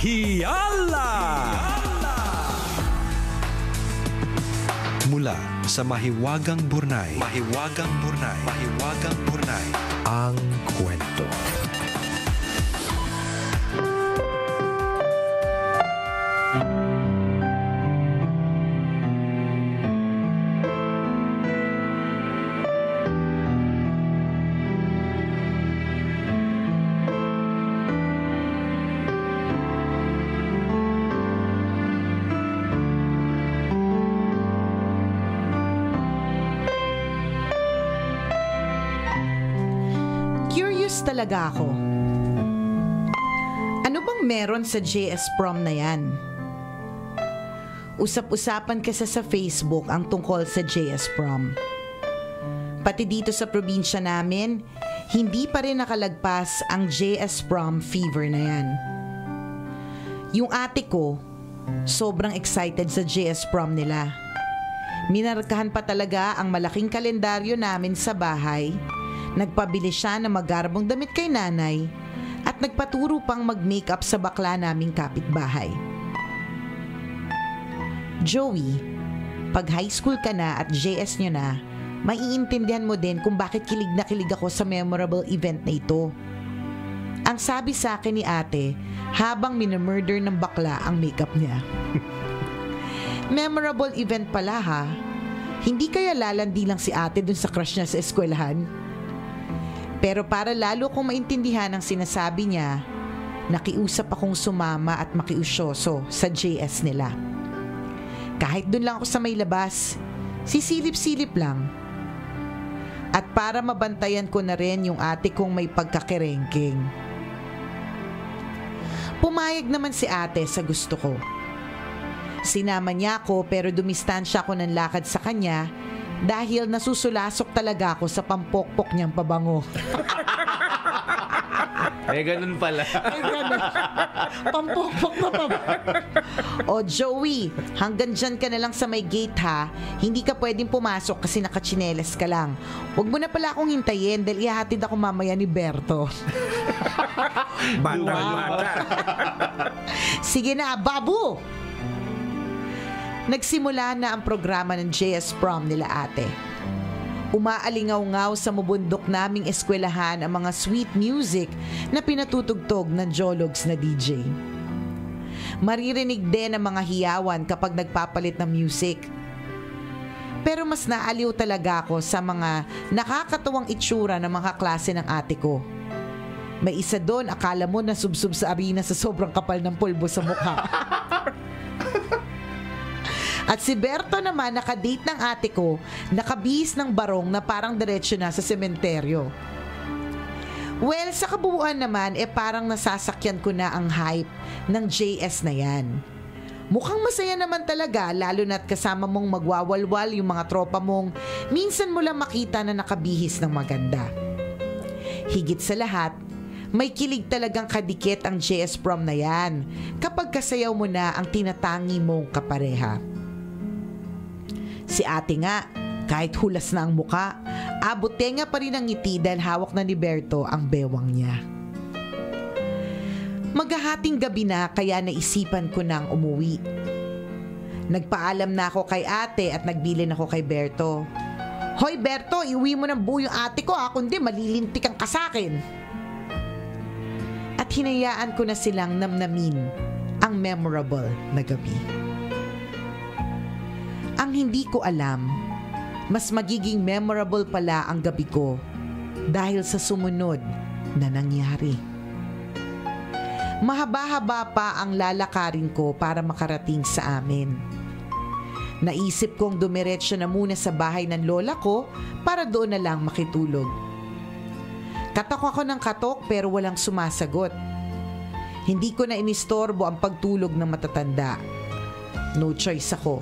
Hiyala! Mula sa Mahiwagang Burnay, ang kwento. Talaga ako. Ano bang meron sa JS Prom na yan? Usap-usapan kasi sa Facebook ang tungkol sa JS Prom. Pati dito sa probinsya namin, hindi pa rin nakalagpas ang JS Prom fever na yan. Yung ate ko, sobrang excited sa JS Prom nila. Minarkahan pa talaga ang malaking kalendaryo namin sa bahay. Nagpabili siya ng magarbong damit kay nanay at nagpaturo pang mag-makeup sa bakla naming kapitbahay. Joey, pag high school ka na at JS nyo na, maiintindihan mo din kung bakit kilig na kilig ako sa memorable event na ito. Ang sabi sa akin ni ate, habang minamurder ng bakla ang makeup niya. Memorable event pala ha. Hindi kaya lalandi lang si ate dun sa crush niya sa eskwelahan? Pero para lalo kong maintindihan ang sinasabi niya, nakiusap akong sumama at makiusyoso sa JS nila. Kahit dun lang ako sa may labas, sisilip-silip lang. At para mabantayan ko na rin yung ate kong may pagkakirengking. Pumayag naman si ate sa gusto ko. Sinama niya ako pero dumistansya ako ng lakad sa kanya dahil nasusulasok talaga ako sa pampokpok niyang pabango. Ganun pala. Pampokpok na pabango. O Joey, hanggang dyan ka na lang sa may gate ha. Hindi ka pwedeng pumasok kasi nakachinelas ka lang. Huwag mo na pala akong hintayin dahil ihahatid ako mamaya ni Berto. Bata. Sige na, babu! Nagsimula na ang programa ng JS Prom nila ate. Umaalingaw-ngaw sa mabundok naming eskwelahan ang mga sweet music na pinatutugtog ng Jologs na DJ. Maririnig din ang mga hiyawan kapag nagpapalit ng music. Pero mas naaliw talaga ako sa mga nakakatuwang itsura ng mga klase ng ate ko. May isa doon akala mo na subsub sa arena sa sobrang kapal ng pulbo sa mukha. At si Berto naman, nakadate ng ate ko, nakabihis ng barong na parang diretsyo na sa sementeryo. Well, sa kabuuan naman, parang nasasakyan ko na ang hype ng JS na yan. Mukhang masaya naman talaga, lalo na't kasama mong magwawalwal yung mga tropa mong minsan mo lang makita na nakabihis ng maganda. Higit sa lahat, may kilig talagang kadikit ang JS Prom na yan kapag kasayaw mo na ang tinatangi mong kapareha. Si ate nga, kahit hulas na ang muka, abot tenga pa rin ang ngiti dahil hawak na ni Berto ang bewang niya. Maghahating gabi na kaya naisipan ko nang umuwi. Nagpaalam na ako kay ate at nagbilin ako kay Berto. Hoy Berto, iuwi mo ng buo yung ate ko kundi malilintikan ka sa akin. At hinayaan ko na silang namnamin ang memorable na gabi. Ang hindi ko alam, mas magiging memorable pala ang gabi ko dahil sa sumunod na nangyari. Mahaba-haba pa ang lalakarin ko para makarating sa amin. Naisip kong dumiretso na muna sa bahay ng lola ko para doon na lang makitulog. Katok ako ng katok pero walang sumasagot. Hindi ko na inistorbo ang pagtulog ng matatanda. No choice ako.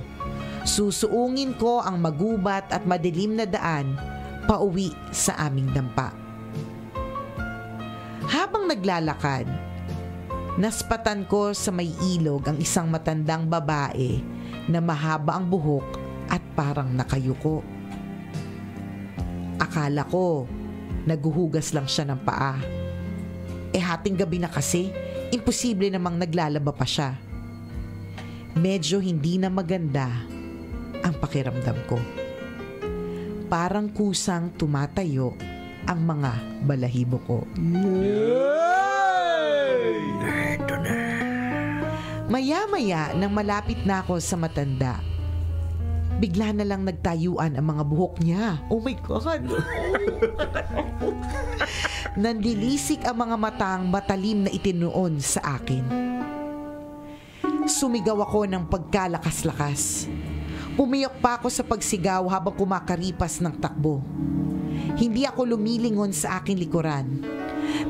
Susuungin ko ang magubat at madilim na daan pauwi sa aming dampa. Habang naglalakad, naspatan ko sa may ilog ang isang matandang babae na mahaba ang buhok at parang nakayuko. Akala ko, naguhugas lang siya ng paa. Hating gabi na kasi, imposible namang naglalaba pa siya. Medyo hindi na maganda ang pakiramdam ko. Parang kusang tumatayo ang mga balahibo ko. Ito na. Maya-maya nang malapit na ako sa matanda, bigla na lang nagtayuan ang mga buhok niya. Oh my God! Nandilisik ang mga matang matalim na itinuon sa akin. Sumigaw ako ng pagkalakas-lakas. Pumiyok pa ako sa pagsigaw habang kumakaripas ng takbo. Hindi ako lumilingon sa aking likuran.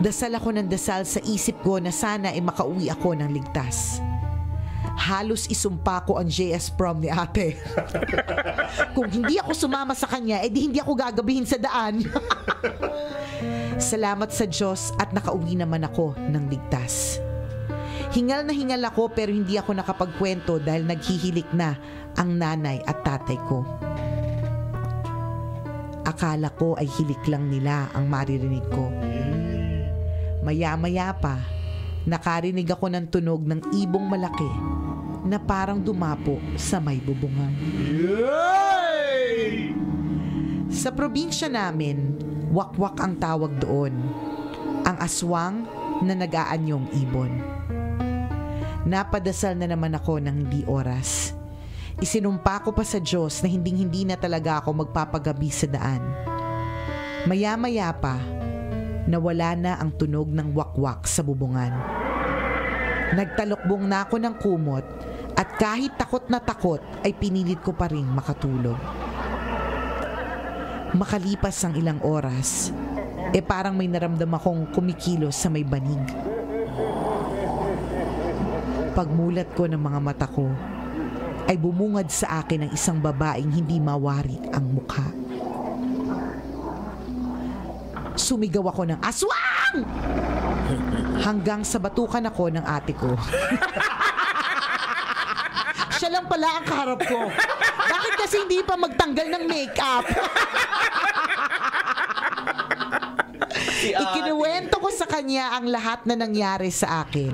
Dasal ako ng dasal sa isip ko na sana ay makauwi ako ng ligtas. Halos isumpa ko ang JS prom ni ate. Kung hindi ako sumama sa kanya, edi hindi ako gagabihin sa daan. Salamat sa Diyos at nakauwi naman ako ng ligtas. Hingal na hingal ako pero hindi ako nakapagkwento dahil naghihilik na ang nanay at tatay ko. Akala ko ay hilik lang nila ang maririnig ko. Maya-maya pa, nakarinig ako ng tunog ng ibong malaki na parang dumapo sa may bubungan. Yay! Sa probinsya namin, wakwak ang tawag doon. Ang aswang na nag-aanyong ibon. Napadasal na naman ako ng hindi oras. Isinumpa ko pa sa Diyos na hindi na talaga ako magpapagabi sa daan. Maya-maya pa, nawala na ang tunog ng wakwak sa bubungan. Nagtalokbong na ako ng kumot at kahit takot na takot ay pinilit ko pa rin makatulog. Makalipas ang ilang oras, parang may naramdam akong kumikilos sa may banig. Pagmulat ko ng mga mata ko, ay bumungad sa akin ang isang babaeng hindi mawari ang mukha. Sumigaw ako ng aswang! Hanggang sa batukan ako ng ate ko. Siya lang pala ang kaharap ko. Bakit kasi hindi pa magtanggal ng makeup? Ikinuwento ko sa kanya ang lahat na nangyari sa akin.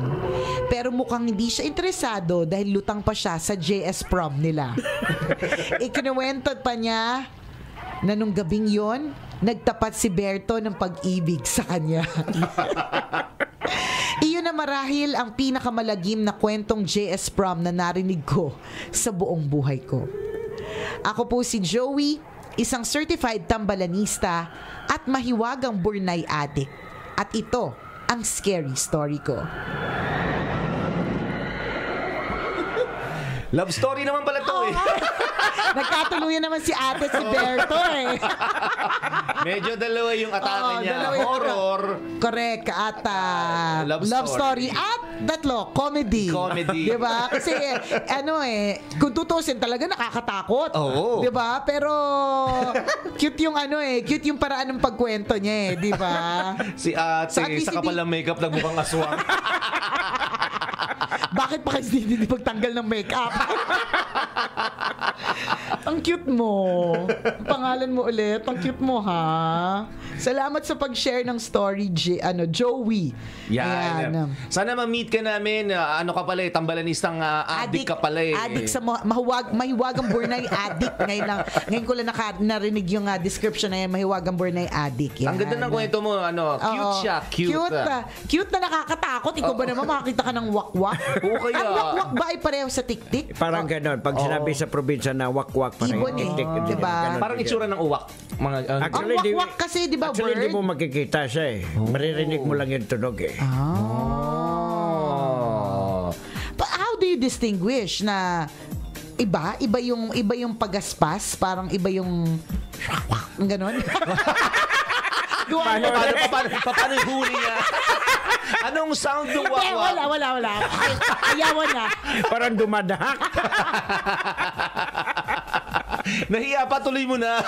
Pero mukhang hindi siya interesado dahil lutang pa siya sa JS prom nila. Ikinuwento pa niya na nung gabing yon, nagtapat si Berto ng pag-ibig sa kanya. Iyon na marahil ang pinakamalagim na kwentong JS prom na narinig ko sa buong buhay ko. Ako po si Joey, isang certified tambalanista at mahiwagang Burnay addict. At ito ang scary story ko. Love story naman pala to eh. Nagkatuluyan naman si ate si Berto eh. Medyo dalawa yung atake niya. Horror. Correct. At Love story. story. At tatlo, comedy. Comedy. Diba? Kasi kung tutusin talaga nakakatakot. Oo. Diba? Pero cute yung cute yung paraan ng pagkwento niya eh. Diba? Si ate, sa kapal ng makeup nagmukhang aswang. Bakit pa kasi hindi pagtanggal ng makeup? Ang cute mo. Pangalan mo ulit. Ang cute mo, ha? Salamat sa pag-share ng story, Joey. Yan. Ayan. Sana ma-meet ka namin. Ano ka pala eh, tambalanistang addict ka pala eh. Addict sa mahiwagang Burnay addict. Ngayon ko lang narinig yung description na yan, mahiwagang Burnay addict. Yan. Ang ganda ng kwento mo, cute siya. Cute. Cute na nakakatakot. Ikaw ba naman makakita ka ng wakwak? Oo, kaya. Ang wakwak ba ay pareho sa tiktik? Parang ganon. Pag sinabi sa probinsya na wakwak, parang Ibon eh. tik-tik. Diba? Ganon Parang din. itsura ng uwak. Mga, Ang wakwak kasi, di ba, Actually, hindi bird? mo makikita siya eh. Maririnig mo lang yung tunog eh. But how do you distinguish na iba yung pagaspas, parang iba yung ganon? Paano yung huli niya? Anong sound ng wakwak? Wala. Ayawan na. Parang dumadahak. Nahiya pa, tuloy mo na.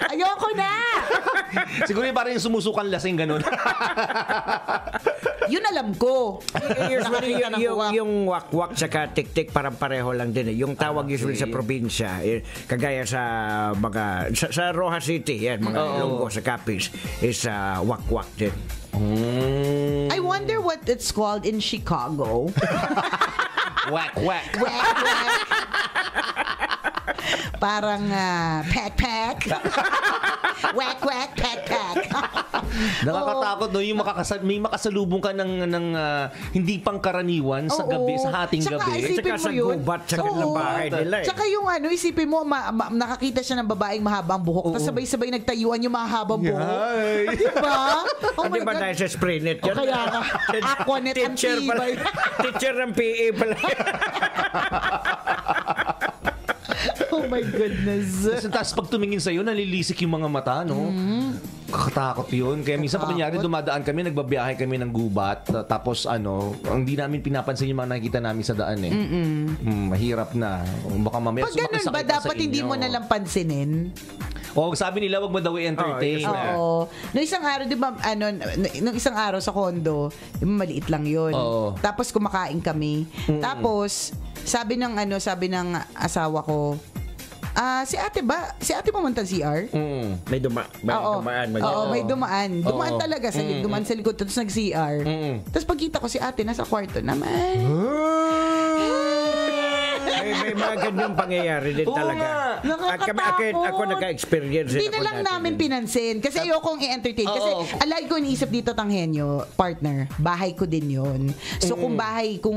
Ayoko na. Siguro yung parang yung sumusukan lasing ganun. Yun alam ko. Usually, Nakakita ng uwak. yung wakwak saka tiktik parang pareho lang din eh. Yung tawag usually sa probinsya, kagaya sa mga sa Roja City, yan, mga Ilonggo sa Capiz, is wakwak din. I wonder what it's called in Chicago. Whack, whack. Whack, whack. Parang pack. Whack, whack, pack. Nakakatakot no yung may makasalubong ka ng hindi pangkaraniwan sa gabi, sa hating Tsaka gabi. isipin Tsaka mo sa yun. gubat, tsaka Oo. ng bahay nila eh. Tsaka yung isipin mo, nakakita siya ng babaeng mahabang buhok, tapos sabay-sabay nagtayuan yung mahabang buhok. Diba? Oh my Di ba God. dahil sa spray net O yan? kaya nga, Aquanet ang Teacher pala. tibay. Teacher ng PE pala. Oh my goodness. Tapos pag tumingin sa'yo, nalilisik yung mga mata, no? Kakatakot yun. Kaya minsan pag kunyari dumadaan kami, nagbabiyahe kami ng gubat, tapos hindi namin pinapansin yung mga nakikita namin sa daan eh. Mahirap na. Baka mamaya Pag ganun ba, sumakasakit na sa dapat hindi inyo. mo nalang pansinin? O, sabi nila, wag mo daw i-entertain. Oo. Nung isang araw, di ba, nung isang araw sa condo, maliit lang yun. Oo. Tapos kumakain kami. Tapos, sabi ng asawa ko, si ate pumunta ng CR? May dumaan. Oo, may dumaan. Dumaan talaga. Dumaan sa likod. Tapos nag-CR. Tapos pagkita ko si ate, nasa kwarto naman. May mga ganyang pangyayari din Oo talaga. nga. At ako naka-experience Hindi din na ako lang dati namin din. pinansin. Kasi ayokong i-entertain. Kasi Oo. alay ko iniisip dito, Tanghenyo, partner, bahay ko din yon. So kung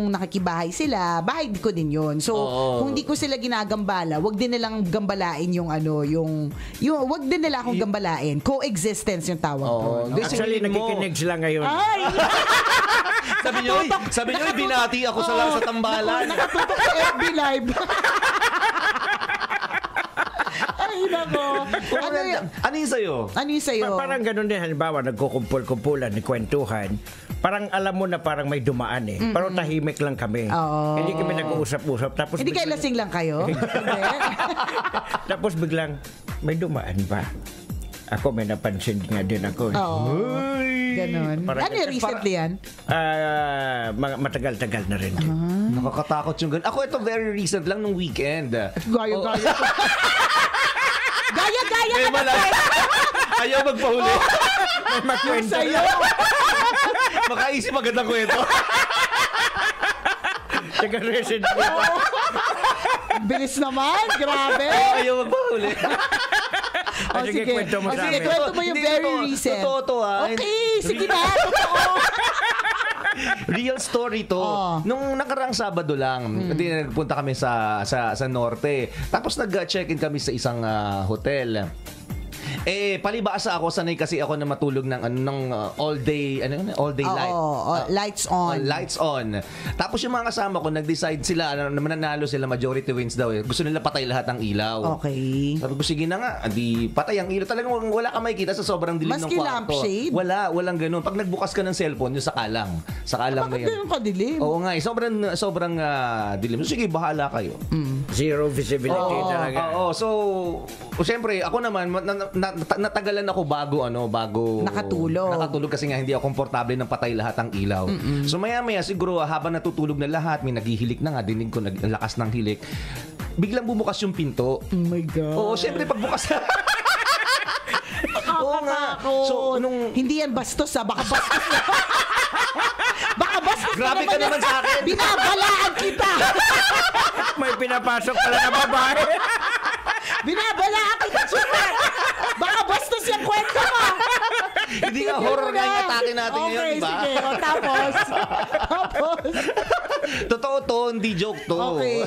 nakikibahay sila, bahay ko din yon. So kung di ko sila ginagambala, wag din nilang gambalain wag din nila akong gambalain. Coexistence yung tawag doon. Actually, nakikinig sila ngayon. Ay! Sabi nyo, binati ako sa tambalan. Nakatutok sa FB Live. Ay, nako. Ano yung sa'yo? Ano yung sa'yo? Parang ganun din, halimbawa, nagkukumpul-kumpulan, kwentuhan, parang alam mo na parang may dumaan eh. Pero tahimik lang kami. Oo. Hindi kami nag-uusap-usap. Tapos Hindi kayo lasing lang kayo? Hindi. Tapos biglang, may dumaan ba? Ako may napansin nga din ako. Oo. Ganon. Parang- Ano yung recently yan? Matagal-tagal na rin. Nakakatakot yung ganun. Ako ito very recent lang nung weekend. Gaya. Gaya May ka na. Ayaw magpahuli. May makwento. Sa'yo. Makaisip agad ng kwento. Taga-resident ko pa. Bilis naman. Grabe. Ayaw magpahuli. O sige, kwento mo sa sige, amin. kwento mo yung Hindi, very totoo. recent. Totoo to, ha? Okay, sige na. Totoo. Real story to. Nung nakaraang Sabado lang, nagpunta kami sa norte. Tapos nag-check-in kami sa isang hotel. Palibasa ako, sanay kasi ako na matulog ng all day light. Lights on. Lights on. Tapos yung mga kasama ko, nag-decide sila, mananalo sila, majority wins daw eh. Gusto nila patay lahat ng ilaw. Okay. Sabi ko, sige na nga, di patay ang ilaw. Talagang wala ka makikita sa sobrang dilim ng Maski kwarto. lampshade? Walang ganun. Pag nagbukas ka ng cellphone, yung sakalang. Sakalang na Bakit yun. ganun kadilim? Oo nga, sobrang dilim. So, sige, bahala kayo. Zero visibility talaga. Oo. So, siyempre, ako naman, natagalan ako bago nakatulog kasi nga hindi ako komportable ng patay lahat ang ilaw. So maya-maya siguro habang natutulog na lahat, may naghihilik na nga, dinig ko ang lakas ng hilik. Biglang bumukas yung pinto. Oh my God. Oo, siyempre pagbukas. Oo nga. So Hindi yan bastos baka bastos na. Baka bastos Grabe ka naman sa akin. Binabalaan kita. May pinapasok pala na babae. Binabalaan kita, Chumet. Baka bastos yung kwento mo. hindi nga horror nga yung atake natin ngayon, okay, di ba? sige. Tapos. Totoo to, hindi joke to. Okay.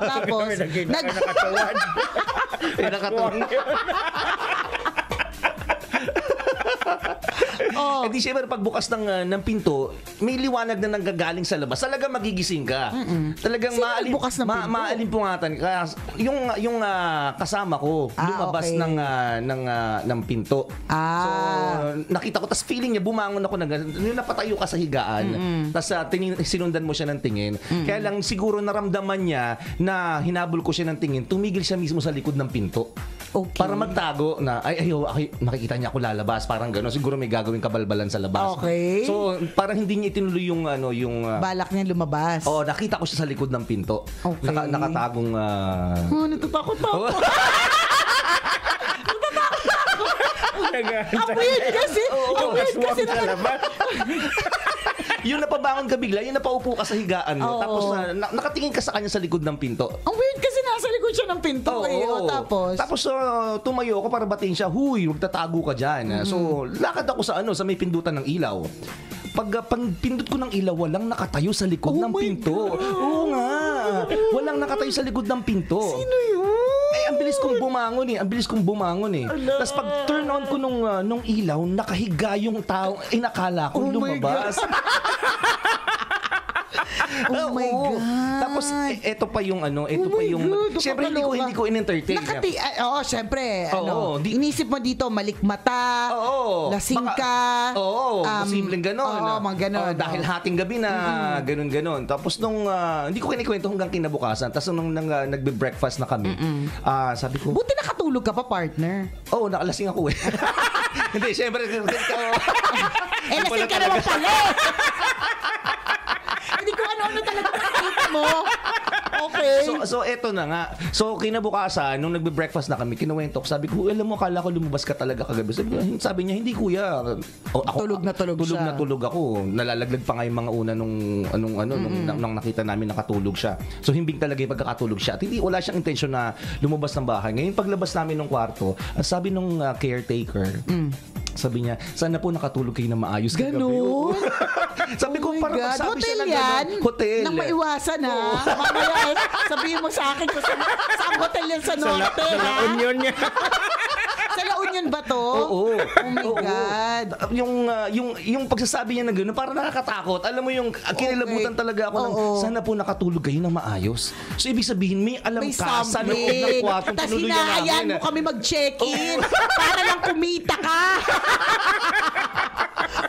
Tapos. Nakatuwan. Nakatuwang. Di siyempre pagbukas ng pinto, may liwanag na nanggagaling sa labas. Talagang magigising ka. Talagang Sino nagbukas ng pinto? maalimpungatan. Kaya yung kasama ko lumabas okay. ng pinto. So nakita ko, tas feeling niya bumangon ako yung napatayo ka sa higaan. Tas sinundan mo siya ng tingin. Kaya lang siguro naramdaman niya na hinabol ko siya ng tingin. Tumigil siya mismo sa likod ng pinto. Okay. Para magtago na, ayaw, nakikita niya ako lalabas. Parang gano'n. Siguro may gagawin ka kabalbalan sa labas. Okay. So, parang hindi niya itinuloy yung Balak niya lumabas. oh, nakita ko siya sa likod ng pinto. Okay. Nakatagong Natatakot ako. Ang weird kasi. Ang weird kasi. yung napabangon ka bigla, yung napaupo ka sa higaan mo, Oo. tapos nakatingin ka sa kanya sa likod ng pinto. Ang weird kasi nasa likod siya ng pinto tapos tumayo ako para batiin siya, huy, magtatago ka dyan. So, lakad ako sa may pindutan ng ilaw. Pag pindot ko ng ilaw, walang nakatayo sa likod ng pinto. Oo nga. Walang nakatayo sa likod ng pinto. Sino yun? Ang bilis kong bumangon eh. Tapos pag turn on ko nung ilaw, nakahiga yung tao, nakala ko lumabas. Oh my God. Tapos ito pa yung syempre hindi ko in-entertain. Syempre. Inisip mo dito malikmata, lasing ka. Posibleng gano'n. Mga gano'n. Dahil hating gabi na gano'n. Tapos nung hindi ko kinikwento hanggang kinabukasan. Tapos nung nagbe-breakfast na kami, sabi ko, buti nakatulog ka pa, partner. nakalasing ako eh. Hindi, syempre. Lasing ka naman pala. Hindi ko ano talaga nakikita mo. Okay. So eto na nga. So kinabukasan, nung nagbe-breakfast na kami, kinuwento ko, sabi ko, alam mo, akala ko lumabas ka talaga kagabi. Sabi niya, hindi kuya. Tulog na tulog siya. Tulog na tulog ako. Nalalaglag pa nga yung mga una nung nakita namin nakatulog siya. So himbing talaga yung pagkakatulog siya. At wala siyang intensyon na lumabas ng bahay. Ngayon paglabas namin ng kwarto, sabi nung caretaker, sabi niya, sana po nakatulog kayo na maayos kagabi. Ganun? Sabi ko, parang sabi siya na gano'n. Hotel. Nang maiwasan ha. Mamaya, sabihin mo sa akin kung saan hotel yan sa Norte. Sa La Union niya. Sa La Union ba to? Oo. Oh my God. Yung pagsasabi niya na gano'n, parang nakakatakot. Alam mo yung kinilabutan talaga ako ng, sana po nakatulog kayo na maayos. So, ibig sabihin, may alam ka sa loob ng kwartong tas tinuluyan namin. hinahayaan mo kami mag-check-in para lang kumita ka.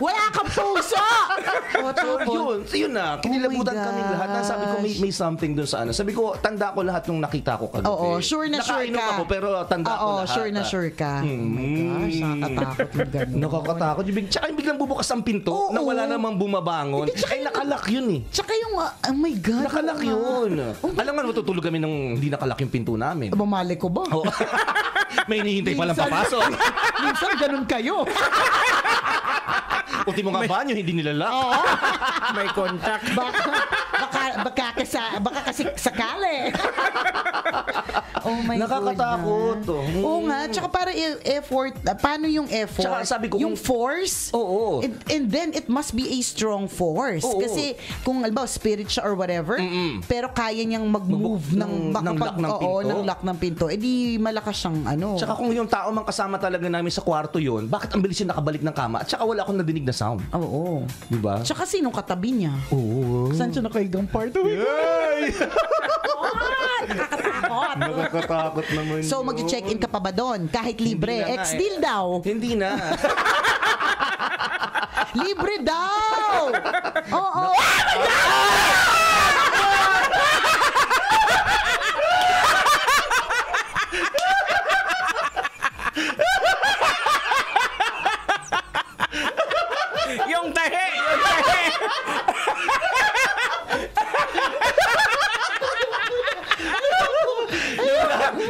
Wala kang puso. Yun na. Kinilabutan God. kami lahat. Sabi ko, may something dun sa Sabi ko, tanda ko lahat nung nakita ko kagabi. Oo, sure na sure Nakainom ka. ako, pero tanda ko lahat. Sure na sure ka. Oh my gosh, nakakatakot yung ganun. Nakakatakot. Tsaka yung biglang bubukas ang pinto na wala namang bumabangon. Ay, nakalak yun eh. Tsaka yung, oh my God. Nakalak yun. Alam nga, matutulog kami nung hindi nakalak yung pinto namin. Bumalik ko ba? Oh. May hinihintay palang papasok. Minsan ganun kayo. Ultimo nga banyo, hindi nilalak. May contact. Baka kasi sakali. Oh my God. Nakakatakot. Oo nga. Tsaka para effort. Paano yung effort? Tsaka sabi ko, yung force? Oo. And then it must be a strong force. Oo. Kasi kung alba spirit siya or whatever, pero kaya niyang mag-move ng lock ng pinto. ng lock ng pinto. Eh di malakas siyang Tsaka kung yung tao mang kasama talaga namin sa kwarto yun, bakit ang bilis siya nakabalik ng kama? At tsaka wala akong nadinig na sound. Oo. Diba? Tsaka sinong katabi niya? Oo. Saan siya nakahigang part? Nakakatakot. Nakakatakot naman. So, mag-check-in ka pa ba doon? Kahit libre. Hindi na nga Ex-deal daw. Hindi na. Libre daw! Oo. Yung tahe!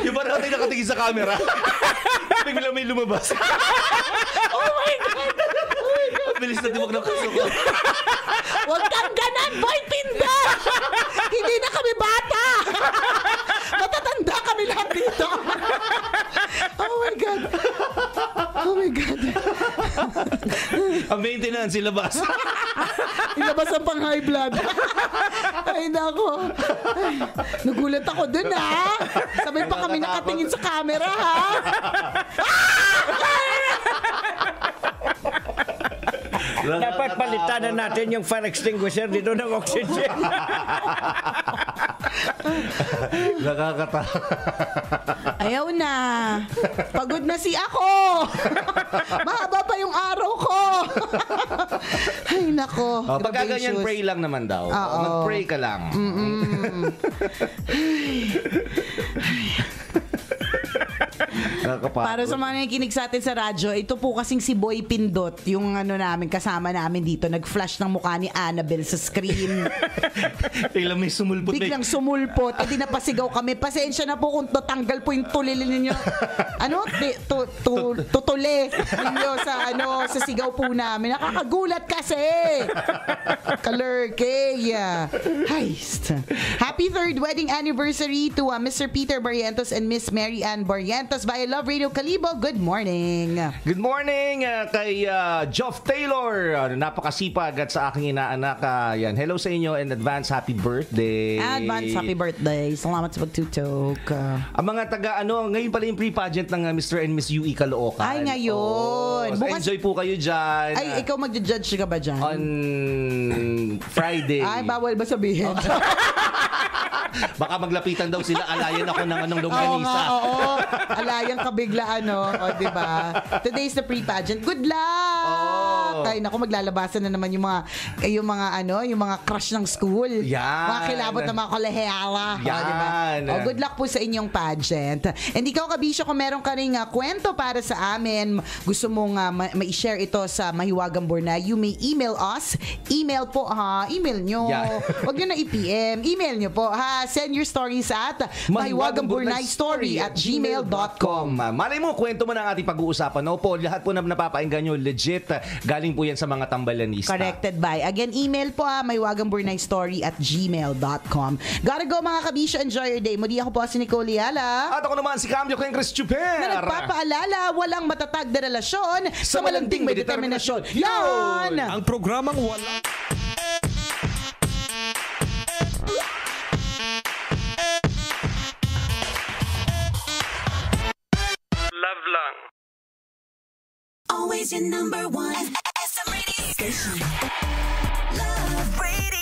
Yung parang natin nakatingin sa camera. Bigla may lumabas. Oh my God! Bilis na timog ng puso ko. Huwag kang ganan, boy Tinda! Hindi na kami bata! Matatanda kami lahat dito! Oh my God! Oh my God! Ang maintenance, ilabas. Ilabas ang pang high blood. Ay, nako. Ay, nagulat ako dun, ha? Sabay pa kami nakatingin sa camera, ha? Dapat palitan na natin yung fire extinguisher dito ng oxygen. Nakakatakot. Ayaw na. Pagod na si ako. Mahaba pa yung araw ko. Ay, nako. Pagka ganyan, pray lang naman daw. Mag-pray ka lang. Nakakapagod. Para sa mga nakikinig sa atin sa radyo, ito po kasing si Boy Pindot, yung kasama namin dito, nag-flash ng mukha ni Annabelle sa screen. Biglang may sumulpot. Biglang sumulpot, edi napasigaw kami. Pasensya na po kung tatanggal po yung tulil ninyo. Tutuli ninyo sa sigaw po namin. Nakakagulat kasi. Kalurkey. Heist. Happy 3rd wedding anniversary to Mr. Peter Barrientos and Miss Mary Ann Barrientos via Love Radio Kalibo. Good morning. Good morning kay Geoff Taylor. Napakasipag at sa aking inaanak. Yan. Hello sa inyo and advance happy birthday. Advance happy birthday. Salamat sa pagtutok. Ang mga ngayon pala yung pre-pageant ng Mr. and Miss UE Caloocan. Ay, ngayon. Enjoy po kayo dyan. Ay, ikaw magja-judge ka ba dyan? On Friday. Ay, bawal ba sabihin? Baka maglapitan daw sila, alayan ako ng anong longganisa. Oo. Alayan ka bigla, diba? Today's the pre-pageant. Good luck! Ay, naku, maglalabasan na naman yung mga crush ng school. Yan. Mga kilabot na mga kolehiyala. Yan. Diba? Good luck po sa inyong pageant. And ikaw, Kabisyo, kung meron ka ring kwento para sa amin, gusto mong ma-share ito sa Mahiwagang Burnay, you may email us. Email po, email nyo. Yeah. Huwag nyo na i-PM. Email nyo po, Send your stories at mahiwagangburnaystory@gmail.com. Malay mo, kwento mo na ang ating pag-uusapan. Po, lahat po na napapainggan nyo, legit. Galing po yan sa mga tambalanista. Corrected by. Again, email po mahiwagangburnaystory@gmail.com. Gotta go mga Kabisyo. Enjoy your day. Muli ako po si Nicole Yala. At ako naman si Cambio Ken Chris Chuper. Na nagpapaalala, walang matatag na relasyon sa malanding may determinasyon. Yan! Ang programang wala... Love lang. Always your number one. SM Radio Station. Love Radio.